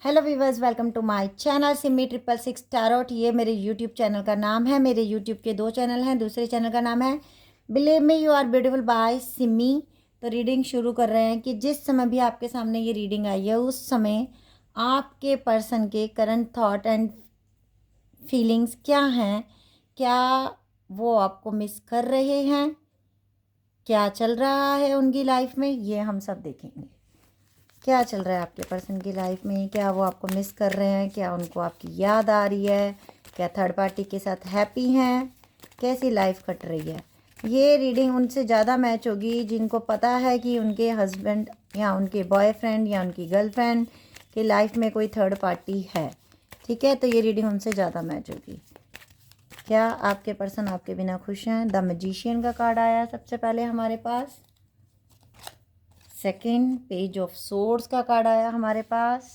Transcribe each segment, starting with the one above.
Hello viewers, welcome to my channel Simi 666 tarot. ये मेरे YouTube channel का नाम है। मेरे यूट्यूब के दो चैनल हैं। दूसरे चैनल का नाम है believe me you are beautiful by Simi. तो रीडिंग शुरू कर रहे हैं कि जिस समय भी आपके सामने ये रीडिंग आई है उस समय आपके पर्सन के करंट थॉट एंड फीलिंग्स क्या हैं। क्या वो आपको मिस कर रहे हैं, क्या चल रहा है उनकी लाइफ में, ये हम सब देखेंगे। क्या चल रहा है आपके पर्सन की लाइफ में, क्या वो आपको मिस कर रहे हैं, क्या उनको आपकी याद आ रही है, क्या थर्ड पार्टी के साथ हैप्पी हैं, कैसी लाइफ कट रही है। ये रीडिंग उनसे ज़्यादा मैच होगी जिनको पता है कि उनके हस्बैंड या उनके बॉयफ्रेंड या उनकी गर्लफ्रेंड की लाइफ में कोई थर्ड पार्टी है। ठीक है, तो ये रीडिंग उनसे ज़्यादा मैच होगी। क्या आपके पर्सन आपके बिना खुश हैं? द मैजिशियन का कार्ड आया सबसे पहले हमारे पास। सेकंड पेज ऑफ सोर्ड्स का कार्ड आया हमारे पास।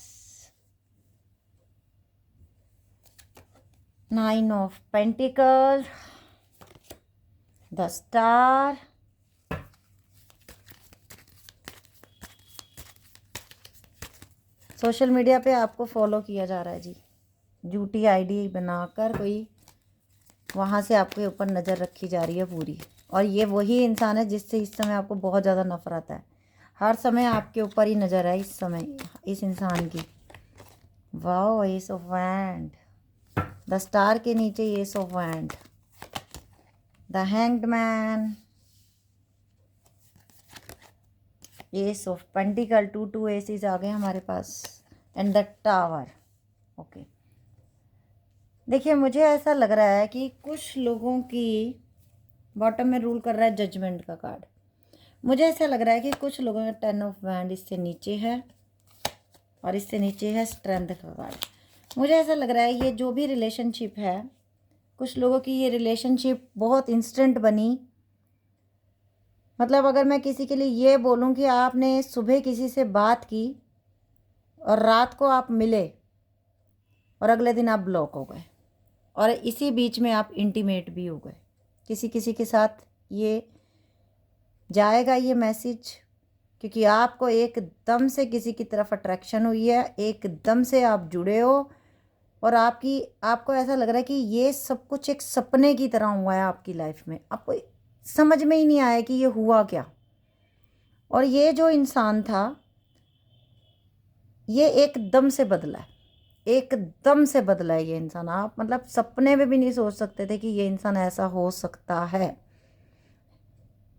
Nine of pentacle, the star, social media पे आपको फॉलो किया जा रहा है जी। झूठी आईडी बनाकर कोई वहाँ से आपके ऊपर नज़र रखी जा रही है पूरी। और ये वही इंसान है जिससे इस समय आपको बहुत ज़्यादा नफरत है। हर समय आपके ऊपर ही नज़र है इस समय इस इंसान की। Wow, ace of wand, the star के नीचे ace of wand, the hanged man, ace of pentacle, two aces आ गए हमारे पास, एंड द टावर। ओके, देखिए मुझे ऐसा लग रहा है कि कुछ लोगों की बॉटम में रूल कर रहा है जजमेंट का कार्ड। मुझे ऐसा लग रहा है कि कुछ लोगों का 10 ऑफ वैंड इससे नीचे है और इससे नीचे है स्ट्रेंथ का कार्ड। मुझे ऐसा लग रहा है ये जो भी रिलेशनशिप है, कुछ लोगों की ये रिलेशनशिप बहुत इंस्टेंट बनी। मतलब अगर मैं किसी के लिए ये बोलूं कि आपने सुबह किसी से बात की और रात को आप मिले और अगले दिन आप ब्लॉक हो गए और इसी बीच में आप इंटीमेट भी हो गए किसी किसी के साथ, ये जाएगा ये मैसेज। क्योंकि आपको एकदम से किसी की तरफ अट्रैक्शन हुई है, एकदम से आप जुड़े हो और आपको ऐसा लग रहा है कि ये सब कुछ एक सपने की तरह हुआ है आपकी लाइफ में। आपको समझ में ही नहीं आया कि ये हुआ क्या। और ये जो इंसान था ये एकदम से बदला है, एकदम से बदला है ये इंसान। आप मतलब सपने में भी नहीं सोच सकते थे कि ये इंसान ऐसा हो सकता है।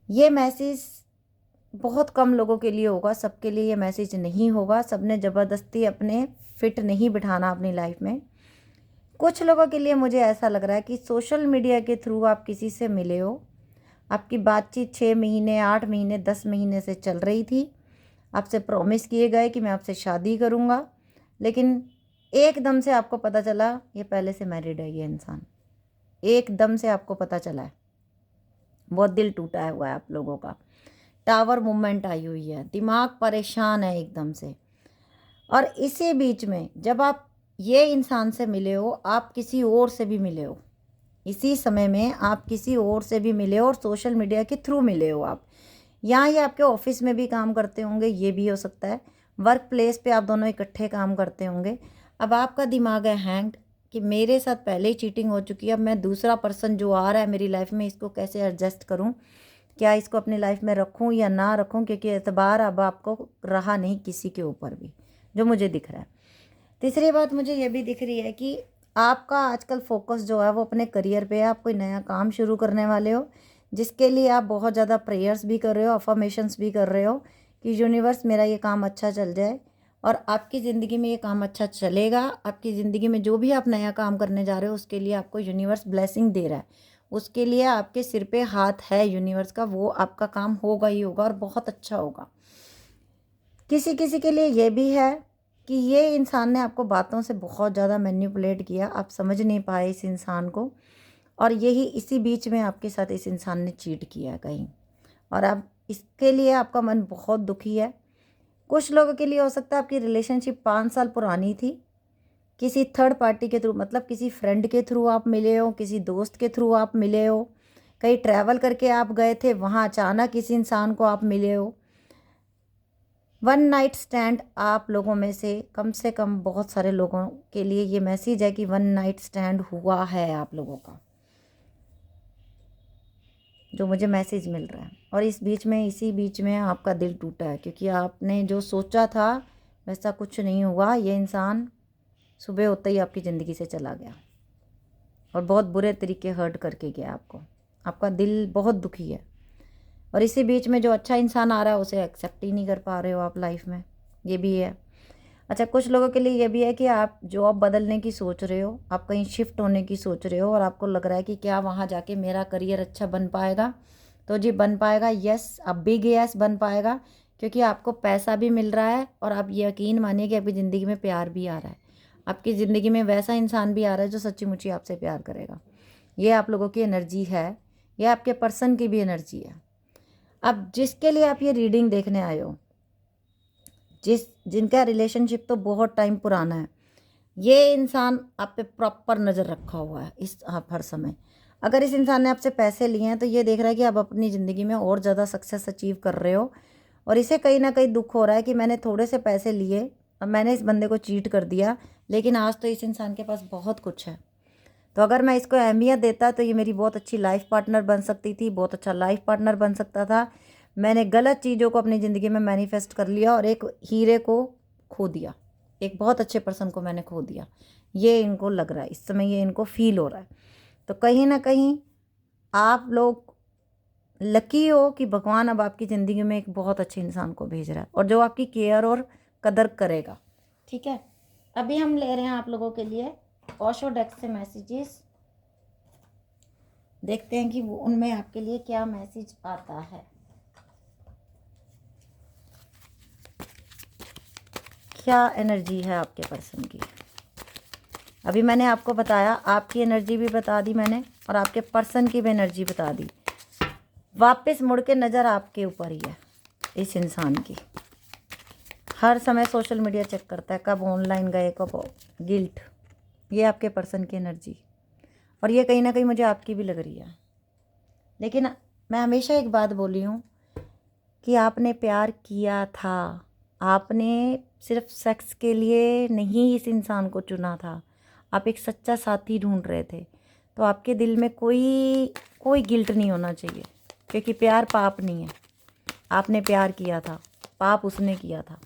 ये मैसेज बहुत कम लोगों के लिए होगा, सबके लिए ये मैसेज नहीं होगा। सबने ज़बरदस्ती अपने फिट नहीं बिठाना अपनी लाइफ में। कुछ लोगों के लिए मुझे ऐसा लग रहा है कि सोशल मीडिया के थ्रू आप किसी से मिले हो, आपकी बातचीत 6 महीने 8 महीने 10 महीने से चल रही थी, आपसे प्रॉमिस किए गए कि मैं आपसे शादी करूँगा, लेकिन एकदम से आपको पता चला ये पहले से मैरिड है। ये इंसान एकदम से आपको पता चला है। बहुत दिल टूटा हुआ है आप लोगों का। टावर मूवमेंट आई हुई है, दिमाग परेशान है एकदम से। और इसी बीच में जब आप ये इंसान से मिले हो, आप किसी और से भी मिले हो। इसी समय में आप किसी और से भी मिले हो और सोशल मीडिया के थ्रू मिले हो आप। यहाँ ये आपके ऑफिस में भी काम करते होंगे, ये भी हो सकता है। वर्क प्लेस पे आप दोनों इकट्ठे काम करते होंगे। अब आपका दिमाग है हैंग्ड कि मेरे साथ पहले ही चीटिंग हो चुकी है, अब मैं दूसरा पर्सन जो आ रहा है मेरी लाइफ में इसको कैसे एडजस्ट करूँ, क्या इसको अपनी लाइफ में रखूँ या ना रखूँ, क्योंकि एतबार अब आपको रहा नहीं किसी के ऊपर भी, जो मुझे दिख रहा है। तीसरी बात मुझे ये भी दिख रही है कि आपका आजकल फोकस जो है वो अपने करियर पे है। आप कोई नया काम शुरू करने वाले हो जिसके लिए आप बहुत ज़्यादा प्रेयर्स भी कर रहे हो, अफर्मेशंस भी कर रहे हो कि यूनिवर्स मेरा ये काम अच्छा चल जाए। और आपकी ज़िंदगी में ये काम अच्छा चलेगा। आपकी ज़िंदगी में जो भी आप नया काम करने जा रहे हो उसके लिए आपको यूनिवर्स ब्लेसिंग दे रहा है। उसके लिए आपके सिर पे हाथ है यूनिवर्स का, वो आपका काम होगा ही होगा और बहुत अच्छा होगा। किसी किसी के लिए ये भी है कि ये इंसान ने आपको बातों से बहुत ज़्यादा मैनिपुलेट किया, आप समझ नहीं पाए इस इंसान को। और यही इसी बीच में आपके साथ इस इंसान ने चीट किया कहीं, और अब इसके लिए आपका मन बहुत दुखी है। कुछ लोगों के लिए हो सकता है आपकी रिलेशनशिप 5 साल पुरानी थी, किसी थर्ड पार्टी के थ्रू, मतलब किसी फ्रेंड के थ्रू आप मिले हो, किसी दोस्त के थ्रू आप मिले हो, कहीं ट्रैवल करके आप गए थे, वहाँ अचानक किसी इंसान को आप मिले हो। वन नाइट स्टैंड आप लोगों में से कम बहुत सारे लोगों के लिए ये मैसेज है कि वन नाइट स्टैंड हुआ है आप लोगों का, जो मुझे मैसेज मिल रहा है। और इसी बीच में आपका दिल टूटा है, क्योंकि आपने जो सोचा था वैसा कुछ नहीं हुआ। ये इंसान सुबह होते ही आपकी ज़िंदगी से चला गया और बहुत बुरे तरीके हर्ट करके गया आपको। आपका दिल बहुत दुखी है, और इसी बीच में जो अच्छा इंसान आ रहा है उसे एक्सेप्ट ही नहीं कर पा रहे हो आप लाइफ में, ये भी है। अच्छा, कुछ लोगों के लिए ये भी है कि आप जॉब बदलने की सोच रहे हो, आप कहीं शिफ्ट होने की सोच रहे हो, और आपको लग रहा है कि क्या वहाँ जाके मेरा करियर अच्छा बन पाएगा। तो जी बन पाएगा, यस, अब बिग यस बन पाएगा, क्योंकि आपको पैसा भी मिल रहा है और आप यकीन मानिए कि आपकी ज़िंदगी में प्यार भी आ रहा है। आपकी ज़िंदगी में वैसा इंसान भी आ रहा है जो सच्ची मुच्ची आपसे प्यार करेगा। ये आप लोगों की एनर्जी है, ये आपके पर्सन की भी एनर्जी है। अब जिसके लिए आप ये रीडिंग देखने आए हो, जिनका रिलेशनशिप तो बहुत टाइम पुराना है, ये इंसान आप पे प्रॉपर नज़र रखा हुआ है इस आप हर समय। अगर इस इंसान ने आपसे पैसे लिए हैं तो ये देख रहा है कि आप अपनी ज़िंदगी में और ज़्यादा सक्सेस अचीव कर रहे हो, और इसे कहीं ना कहीं दुख हो रहा है कि मैंने थोड़े से पैसे लिए और मैंने इस बंदे को चीट कर दिया, लेकिन आज तो इस इंसान के पास बहुत कुछ है। तो अगर मैं इसको अहमियत देता तो ये मेरी बहुत अच्छी लाइफ पार्टनर बन सकती थी, बहुत अच्छा लाइफ पार्टनर बन सकता था। मैंने गलत चीज़ों को अपनी ज़िंदगी में मैनिफेस्ट कर लिया और एक हीरे को खो दिया, एक बहुत अच्छे पर्सन को मैंने खो दिया। ये इनको लग रहा है इस समय, ये इनको फील हो रहा है। तो कहीं ना कहीं आप लोग लकी हो कि भगवान अब आपकी ज़िंदगी में एक बहुत अच्छे इंसान को भेज रहा है, और जो आपकी केयर और कदर करेगा। ठीक है, अभी हम ले रहे हैं आप लोगों के लिए ओशो डेक से मैसेजेस। देखते हैं कि वो उनमें आपके लिए क्या मैसेज आता है, क्या एनर्जी है आपके पर्सन की। अभी मैंने आपको बताया, आपकी एनर्जी भी बता दी मैंने, और आपके पर्सन की भी एनर्जी बता दी। वापस मुड़ के नज़र आपके ऊपर ही है इस इंसान की। हर समय सोशल मीडिया चेक करता है, कब ऑनलाइन गए कब गिल्ट। ये आपके पर्सन की एनर्जी, और ये कहीं ना कहीं मुझे आपकी भी लग रही है। लेकिन मैं हमेशा एक बात बोली हूँ कि आपने प्यार किया था, आपने सिर्फ सेक्स के लिए नहीं इस इंसान को चुना था, आप एक सच्चा साथी ढूंढ रहे थे। तो आपके दिल में कोई गिल्ट नहीं होना चाहिए, क्योंकि प्यार पाप नहीं है। आपने प्यार किया था, पाप उसने किया था।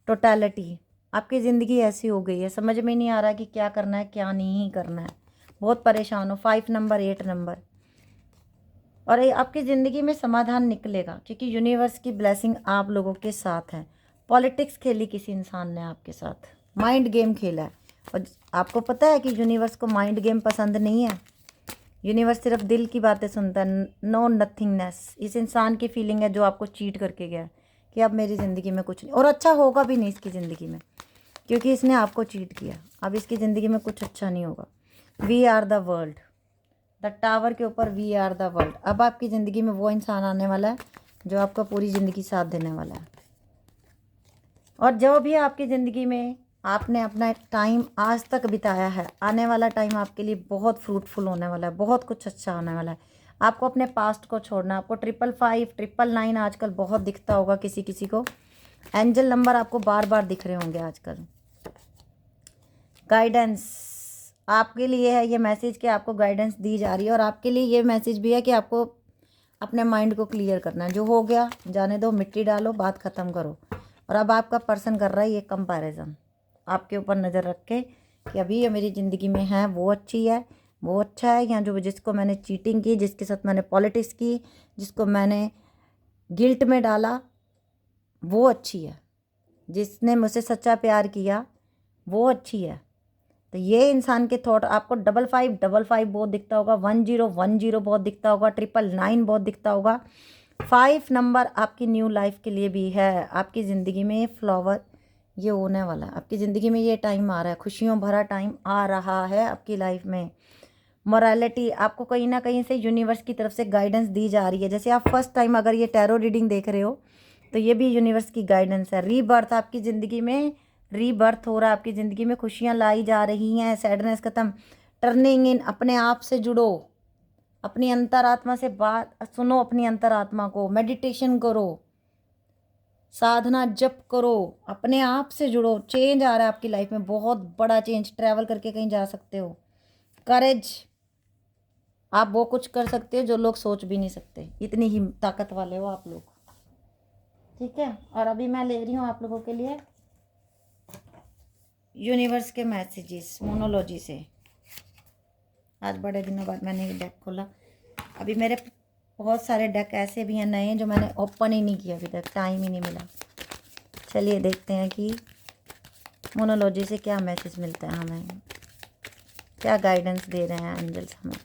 टोटलिटी आपकी ज़िंदगी ऐसी हो गई है, समझ में नहीं आ रहा कि क्या करना है क्या नहीं करना है। बहुत परेशान हो, 5 नंबर 8 नंबर, और ये आपकी ज़िंदगी में समाधान निकलेगा, क्योंकि यूनिवर्स की ब्लेसिंग आप लोगों के साथ है। पॉलिटिक्स खेली किसी इंसान ने आपके साथ, माइंड गेम खेला है, और आपको पता है कि यूनिवर्स को माइंड गेम पसंद नहीं है। यूनिवर्स सिर्फ दिल की बातें सुनता है, नो नथिंगनेस। इस इंसान की फीलिंग है जो आपको चीट करके गया कि अब मेरी ज़िंदगी में कुछ नहीं, और अच्छा होगा भी नहीं इसकी ज़िंदगी में, क्योंकि इसने आपको चीट किया। अब इसकी ज़िंदगी में कुछ अच्छा नहीं होगा। We are the world, the tower के ऊपर वी आर द वर्ल्ड। अब आपकी ज़िंदगी में वो इंसान आने वाला है जो आपका पूरी ज़िंदगी साथ देने वाला है, और जो भी आपकी ज़िंदगी में आपने अपना टाइम आज तक बिताया है, आने वाला टाइम आपके लिए बहुत फ्रूटफुल होने वाला है, बहुत कुछ अच्छा होने वाला है। आपको अपने पास्ट को छोड़ना, आपको 555 999 आजकल बहुत दिखता होगा किसी किसी को। एंजल नंबर आपको बार बार दिख रहे होंगे आजकल। गाइडेंस आपके लिए है ये मैसेज कि आपको गाइडेंस दी जा रही है, और आपके लिए ये मैसेज भी है कि आपको अपने माइंड को क्लियर करना है। जो हो गया जाने दो, मिट्टी डालो, बात ख़त्म करो। और अब आपका पर्सन कर रहा है ये कंपैरिजन आपके ऊपर नज़र रख के कि अभी ये मेरी ज़िंदगी में है, वो अच्छी है, वो अच्छा है, या जो जिसको मैंने चीटिंग की, जिसके साथ मैंने पॉलिटिक्स की, जिसको मैंने गिल्ट में डाला, वो अच्छी है। जिसने मुझसे सच्चा प्यार किया वो अच्छी है। तो ये इंसान के थॉट आपको 5555 बहुत दिखता होगा, 1010 बहुत दिखता होगा, 999 बहुत दिखता होगा। 5 नंबर आपकी न्यू लाइफ के लिए भी है। आपकी ज़िंदगी में फ्लावर ये होने वाला है, आपकी ज़िंदगी में ये टाइम आ रहा है, खुशियों भरा टाइम आ रहा है आपकी लाइफ में। मोरालिटी आपको कहीं ना कहीं से यूनिवर्स की तरफ से गाइडेंस दी जा रही है। जैसे आप फर्स्ट टाइम अगर ये टैरो रीडिंग देख रहे हो तो ये भी यूनिवर्स की गाइडेंस है। रीबर्थ आपकी ज़िंदगी में, रीबर्थ हो रहा है आपकी ज़िंदगी में, खुशियाँ लाई जा रही हैं, सैडनेस ख़त्म, टर्निंग इन। अपने आप से जुड़ो, अपनी अंतरात्मा से बात सुनो, अपनी अंतरात्मा को, मेडिटेशन करो, साधना जप करो, अपने आप से जुड़ो। चेंज आ रहा है आपकी लाइफ में, बहुत बड़ा चेंज। ट्रैवल करके कहीं जा सकते हो। करेज, आप वो कुछ कर सकते हो जो लोग सोच भी नहीं सकते। इतनी ही ताकत वाले हो आप लोग, ठीक है। और अभी मैं ले रही हूँ आप लोगों के लिए यूनिवर्स के मैसेजेस मोनोलॉजी से। आज बड़े दिनों बाद मैंने ये डेक खोला। अभी मेरे बहुत सारे डेक ऐसे भी हैं नए जो मैंने ओपन ही नहीं किया अभी तक, टाइम ही नहीं मिला। चलिए देखते हैं कि मोनोलॉजी से क्या मैसेज मिलता है हमें, क्या गाइडेंस दे रहे हैं एंजल्स हमें।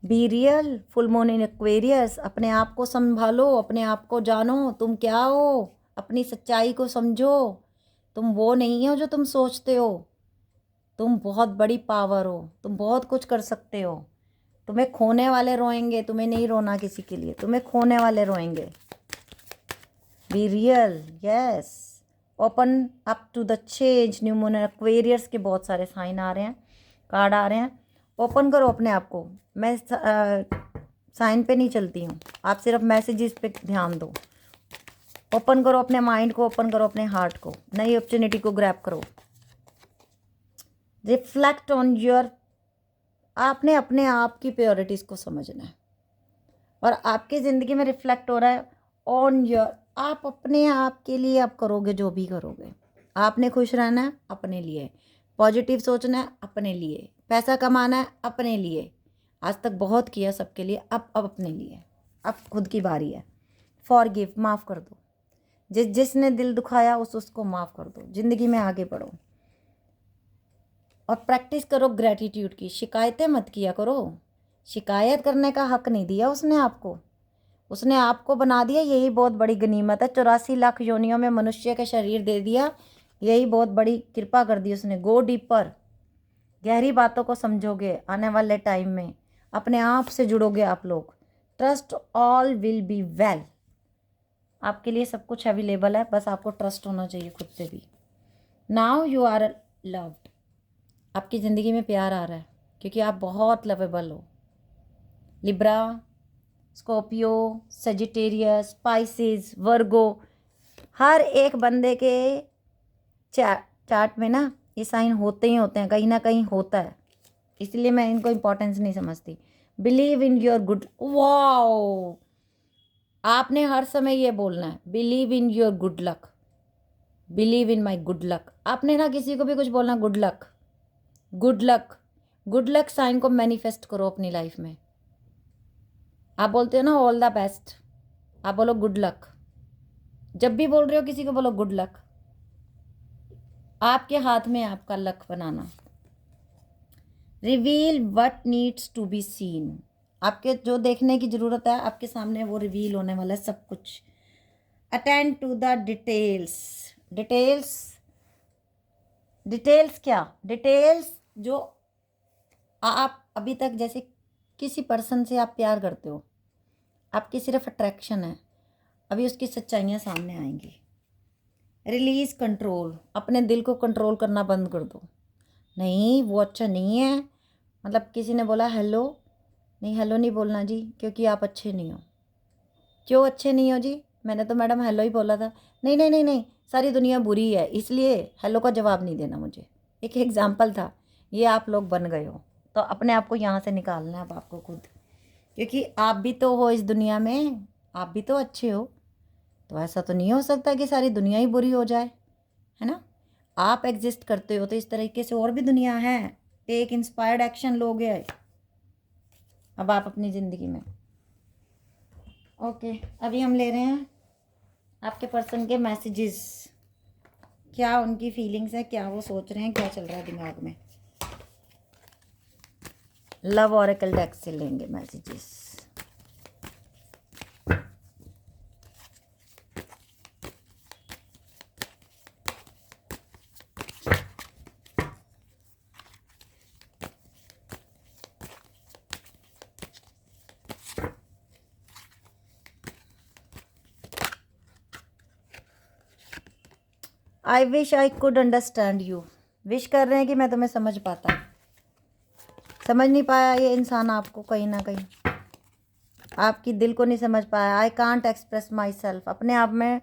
Be real, full moon in Aquarius. अपने आप को संभालो, अपने आप को जानो, तुम क्या हो, अपनी सच्चाई को समझो। तुम वो नहीं हो जो तुम सोचते हो। तुम बहुत बड़ी पावर हो, तुम बहुत कुछ कर सकते हो। तुम्हें खोने वाले रोएंगे, तुम्हें नहीं रोना किसी के लिए, तुम्हें खोने वाले रोएंगे। Be real, yes. Open up to the change, new moon Aquarius के बहुत सारे साइन आ रहे हैं, कार्ड आ रहे हैं। ओपन करो अपने आप को। मैं साइन पे नहीं चलती हूँ, आप सिर्फ मैसेजेस पे ध्यान दो। ओपन करो अपने माइंड को, ओपन करो अपने हार्ट को, नई अपॉर्चुनिटी को ग्रैब करो। रिफ्लेक्ट ऑन योर, आपने अपने आप की प्रायोरिटीज़ को समझना है। और आपकी ज़िंदगी में रिफ्लेक्ट हो रहा है ऑन योर, आप अपने आप के लिए आप करोगे जो भी करोगे। आपने खुश रहना है अपने लिए, पॉजिटिव सोचना है अपने लिए, पैसा कमाना है अपने लिए। आज तक बहुत किया सबके लिए, अब अपने लिए, अब खुद की बारी है। फॉरगिव, माफ़ कर दो। जिसने दिल दुखाया उसको माफ़ कर दो। ज़िंदगी में आगे बढ़ो और प्रैक्टिस करो ग्रैटिट्यूड की। शिकायतें मत किया करो, शिकायत करने का हक नहीं दिया उसने आपको। उसने आपको बना दिया, यही बहुत बड़ी गनीमत है। 84 लाख योनियों में मनुष्य का शरीर दे दिया, यही बहुत बड़ी कृपा कर दी उसने। गो डीपर, गहरी बातों को समझोगे। आने वाले टाइम में अपने आप से जुड़ोगे आप लोग। Trust, all will be well. आपके लिए सब कुछ अवेलेबल है, बस आपको ट्रस्ट होना चाहिए खुद से भी। नाउ यू आर लव्ड, आपकी ज़िंदगी में प्यार आ रहा है क्योंकि आप बहुत लवेबल हो। लिब्रा, स्कॉर्पियो, सजिटेरियस, स्पाइसिस, वर्गो, हर एक बंदे के चार्ट में ना ये साइन होते ही होते हैं, कहीं ना कहीं होता है, इसलिए मैं इनको इम्पोर्टेंस नहीं समझती। Believe in your good, wow, आपने हर समय ये बोलना है, believe in your good luck, believe in my good luck. आपने ना किसी को भी कुछ बोलना, good luck, good luck, good luck sign को मैनिफेस्ट करो अपनी लाइफ में। आप बोलते हो ना ऑल द बेस्ट, आप बोलो गुड लक। जब भी बोल रहे हो किसी को बोलो गुड लक। आपके हाथ में आपका लक बनाना। Reveal what needs to be seen, आपके जो देखने की ज़रूरत है आपके सामने वो रिवील होने वाला है सब कुछ। Attend to the details, details, details क्या, डिटेल्स जो आप अभी तक, जैसे किसी पर्सन से आप प्यार करते हो, आपकी सिर्फ अट्रैक्शन है, अभी उसकी सच्चाइयाँ सामने आएंगी। रिलीज़ कंट्रोल, अपने दिल को कंट्रोल करना बंद कर दो। नहीं वो अच्छा नहीं है, मतलब किसी ने बोला हेलो, नहीं हेलो नहीं बोलना जी क्योंकि आप अच्छे नहीं हो। क्यों अच्छे नहीं हो जी, मैंने तो मैडम हेलो ही बोला था। नहीं नहीं नहीं नहीं, सारी दुनिया बुरी है इसलिए हेलो का जवाब नहीं देना मुझे। एक एग्जाम्पल था, ये आप लोग बन गए हो, तो अपने आप को यहाँ से निकालना है अब आपको खुद, क्योंकि आप भी तो हो इस दुनिया में, आप भी तो अच्छे हो। तो ऐसा तो नहीं हो सकता कि सारी दुनिया ही बुरी हो जाए, है ना। आप एग्जिस्ट करते हो तो इस तरीके से और भी दुनिया है। टेक इंस्पायर्ड एक्शन लोगे अब आप अपनी ज़िंदगी में। ओके, अभी हम ले रहे हैं आपके पर्सन के मैसेजेस, क्या उनकी फीलिंग्स है, क्या वो सोच रहे हैं, क्या चल रहा है दिमाग में। लव ऑरेकल डेक से लेंगे messages. I wish I could understand you, wish कर रहे हैं कि मैं तुम्हें समझ पाता, समझ नहीं पाया ये इंसान आपको कहीं ना कहीं। आपकी दिल को नहीं समझ पाया। I can't express my self, अपने आप में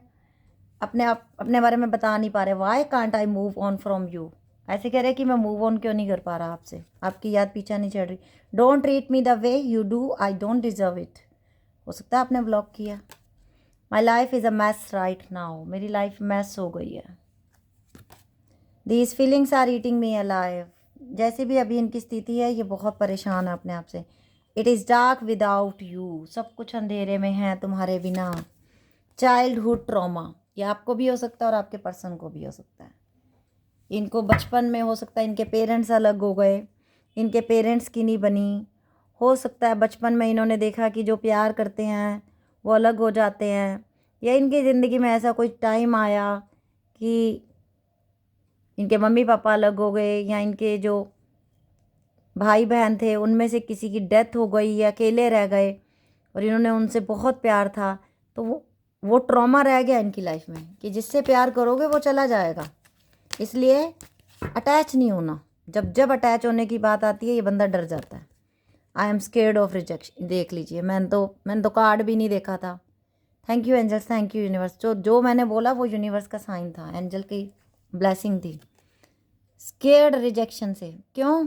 अपने बारे में बता नहीं पा रहे। Why can't I move on from you, ऐसे कह रहे कि मैं मूव ऑन क्यों नहीं कर पा रहा आपसे, आपकी याद पीछा नहीं चढ़ रही। Don't treat me the way you do, I don't deserve it. हो सकता है आपने ब्लॉक किया। My life is a mess right now, मेरी लाइफ मैस हो गई है। These feelings are eating me alive, जैसे भी अभी इनकी स्थिति है, ये बहुत परेशान है अपने आप से। It is dark without you, सब कुछ अंधेरे में है तुम्हारे बिना। चाइल्डहुड ट्रॉमा, ये आपको भी हो सकता है और आपके पर्सन को भी हो सकता है। इनको बचपन में हो सकता है इनके पेरेंट्स अलग हो गए, इनके पेरेंट्स की नहीं बनी। हो सकता है बचपन में इन्होंने देखा कि जो प्यार करते हैं वो अलग हो जाते हैं, या इनकी ज़िंदगी में ऐसा कोई टाइम आया कि इनके मम्मी पापा अलग हो गए, या इनके जो भाई बहन थे उनमें से किसी की डेथ हो गई या अकेले रह गए और इन्होंने उनसे बहुत प्यार था, तो वो ट्रॉमा रह गया इनकी लाइफ में कि जिससे प्यार करोगे वो चला जाएगा। इसलिए अटैच नहीं होना। जब जब अटैच होने की बात आती है ये बंदा डर जाता है। I am scared of rejection, देख लीजिए, मैंने तो कार्ड भी नहीं देखा था। Thank you angels, thank you universe. जो मैंने बोला वो यूनिवर्स का साइन था, एंजल की ब्लेसिंग थी। स्केर्ड रिजेक्शन से, क्यों?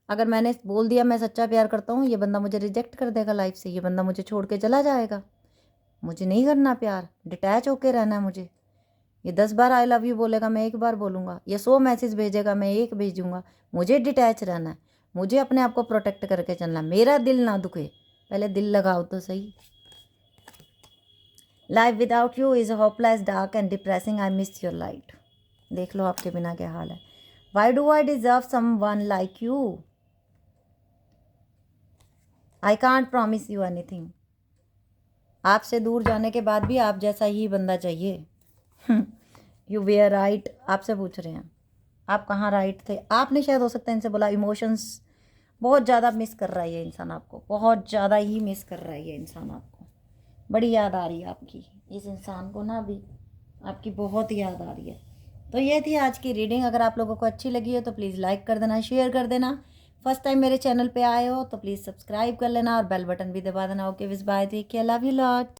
अगर मैंने बोल दिया मैं सच्चा प्यार करता हूँ, ये बंदा मुझे रिजेक्ट कर देगा लाइफ से, ये बंदा मुझे छोड़ के चला जाएगा। मुझे नहीं करना प्यार, डिटैच होके रहना है मुझे। ये 10 बार आई लव यू बोलेगा, मैं 1 बार बोलूँगा। ये 100 मैसेज भेजेगा, मैं 1 भेजूँगा। मुझे डिटैच रहना है, मुझे अपने आप को प्रोटेक्ट करके चलना है, मेरा दिल ना दुखे। पहले दिल लगाओ तो सही। Life without you is hopeless, dark and depressing, I miss your light. देख लो आपके बिना क्या हाल है। Why do I deserve someone like you, I can't promise you anything. आपसे दूर जाने के बाद भी आप जैसा ही बंदा चाहिए। यू वेयर राइट, आपसे पूछ रहे हैं आप कहाँ राइट थे। आपने शायद हो सकता है इनसे बोला इमोशंस बहुत ज़्यादा मिस कर रहा है ये इंसान आपको, बहुत ज़्यादा ही मिस कर रहा है ये इंसान आपको। बड़ी याद आ रही है आपकी, इस इंसान को ना अभी आपकी बहुत याद आ रही है। तो ये थी आज की रीडिंग। अगर आप लोगों को अच्छी लगी हो तो प्लीज़ लाइक कर देना, शेयर कर देना। फर्स्ट टाइम मेरे चैनल पे आए हो तो प्लीज़ सब्सक्राइब कर लेना और बेल बटन भी दबा देना। Okay with bye, take care, love you lot.